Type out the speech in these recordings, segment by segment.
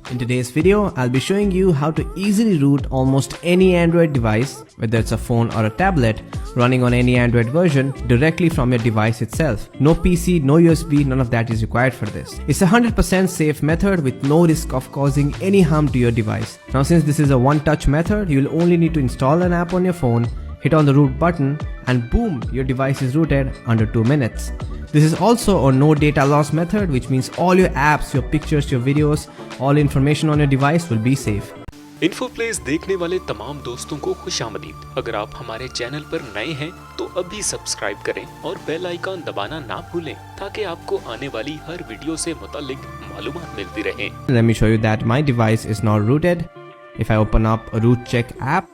In today's video, I'll be showing you how to easily root almost any Android device, whether it's a phone or a tablet, running on any Android version directly from your device itself. No PC, no USB, none of that is required for this. It's a 100% safe method with no risk of causing any harm to your device. Now since this is a one-touch method, you'll only need to install an app on your phone, hit on the root button, and boom, your device is rooted under 2 minutes. This is also a no data loss method, which means all your apps, your pictures, your videos, all information on your device will be safe. Info place देखने वाले तमाम दोस्तों को खुशामदीद। अगर आप हमारे channel पर नए हैं तो अभी सब्सक्राइब करें और बेल आइकॉन दबाना ना भूलें ताकि आपको आने वाली हर वीडियो से मुतालिक मालूमात मिलती रहें। Let me show you that my device is not rooted. If I open up a root check app,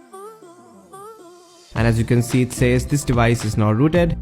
and as you can see it says this device is not rooted.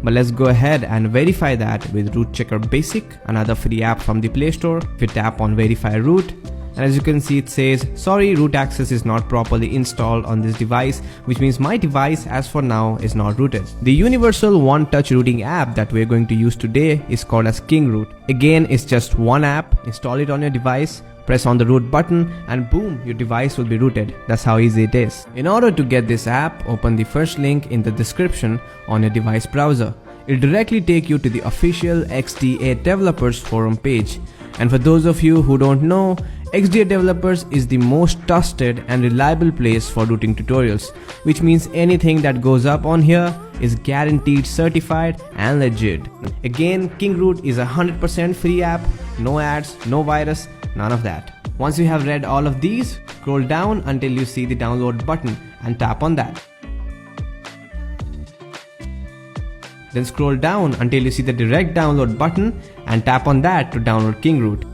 But let's go ahead and verify that with Root Checker Basic, another free app from the Play Store. If you tap on verify root, and as you can see it says sorry, root access is not properly installed on this device, which means my device as for now is not rooted. The universal one-touch rooting app that we're going to use today is called as KingRoot. Again, it's just one app. Install it on your device, press on the root button, and boom, your device will be rooted. That's how easy it is. In order to get this app, open the first link in the description on your device browser. It'll directly take you to the official XDA Developers forum page. And for those of you who don't know, XDA Developers is the most trusted and reliable place for rooting tutorials, which means anything that goes up on here is guaranteed certified and legit. Again, KingRoot is a 100% free app, no ads, no virus, none of that. Once you have read all of these, scroll down until you see the download button and tap on that. Then scroll down until you see the direct download button and tap on that to download KingRoot.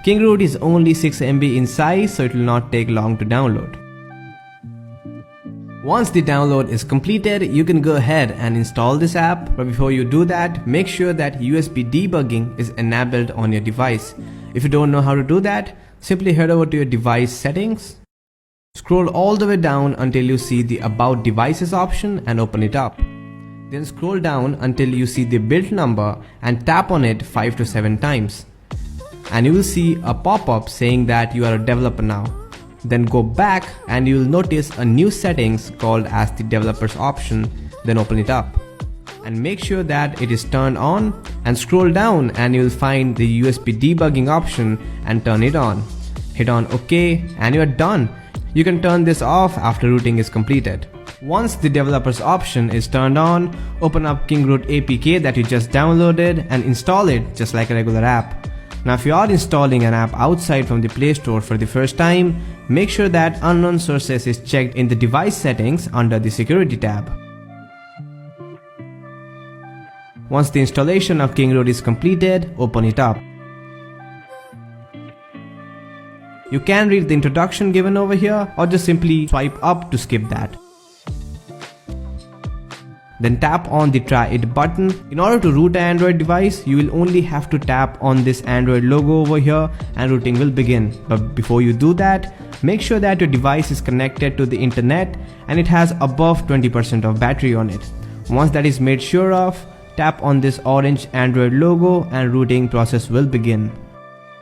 KingRoot is only 6 MB in size, so it will not take long to download. Once the download is completed, you can go ahead and install this app, but before you do that, make sure that USB debugging is enabled on your device. If you don't know how to do that, simply head over to your device settings, scroll all the way down until you see the About Devices option and open it up. Then scroll down until you see the build number and tap on it 5 to 7 times. And you will see a pop-up saying that you are a developer now. Then go back and you will notice a new settings called as the developers option. Then open it up and make sure that it is turned on, and scroll down and you will find the USB debugging option and turn it on. Hit on OK and you are done. You can turn this off after rooting is completed. Once the developers option is turned on, open up KingRoot APK that you just downloaded and install it just like a regular app. Now if you are installing an app outside from the Play Store for the first time, make sure that unknown sources is checked in the device settings under the security tab. Once the installation of KingRoot is completed, open it up. You can read the introduction given over here or just simply swipe up to skip that. Then tap on the Try It button. In order to root an Android device, you will only have to tap on this Android logo over here and rooting will begin. But before you do that, make sure that your device is connected to the internet and it has above 20% of battery on it. Once that is made sure of, tap on this orange Android logo and rooting process will begin.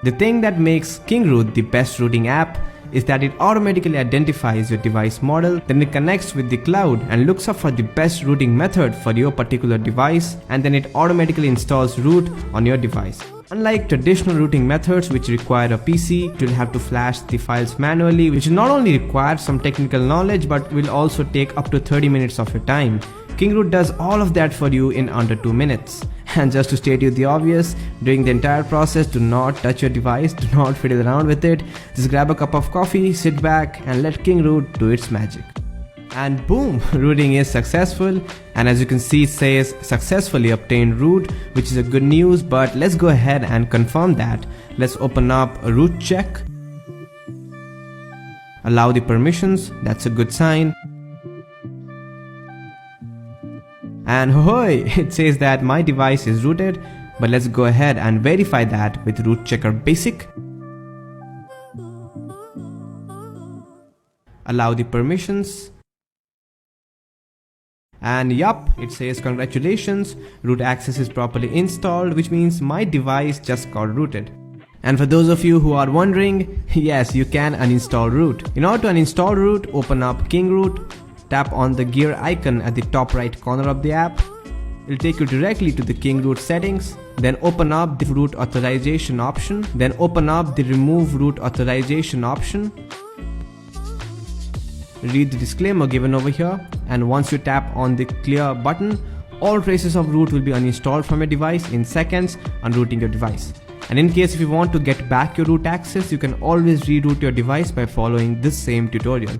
The thing that makes KingRoot the best rooting app is that it automatically identifies your device model, then it connects with the cloud and looks up for the best rooting method for your particular device, and then it automatically installs root on your device. Unlike traditional rooting methods which require a PC, you'll have to flash the files manually, which will not only require some technical knowledge but will also take up to 30 minutes of your time. KingRoot does all of that for you in under 2 minutes. And just to state you the obvious, during the entire process, do not touch your device, do not fiddle around with it. Just grab a cup of coffee, sit back and let KingRoot do its magic. And boom, rooting is successful. And as you can see, it says successfully obtained root, which is a good news, but let's go ahead and confirm that. Let's open up a root check. Allow the permissions, that's a good sign. And hoy, it says that my device is rooted, but let's go ahead and verify that with Root Checker Basic. Allow the permissions. And yup, it says congratulations, root access is properly installed, which means my device just got rooted. And for those of you who are wondering, yes, you can uninstall root. In order to uninstall root, open up KingRoot, tap on the gear icon at the top right corner of the app. It'll take you directly to the KingRoot settings. Then open up the root authorization option. Then open up the remove root authorization option. Read the disclaimer given over here, and once you tap on the clear button, all traces of root will be uninstalled from your device in seconds, unrooting your device. And in case if you want to get back your root access, you can always reroute your device by following this same tutorial.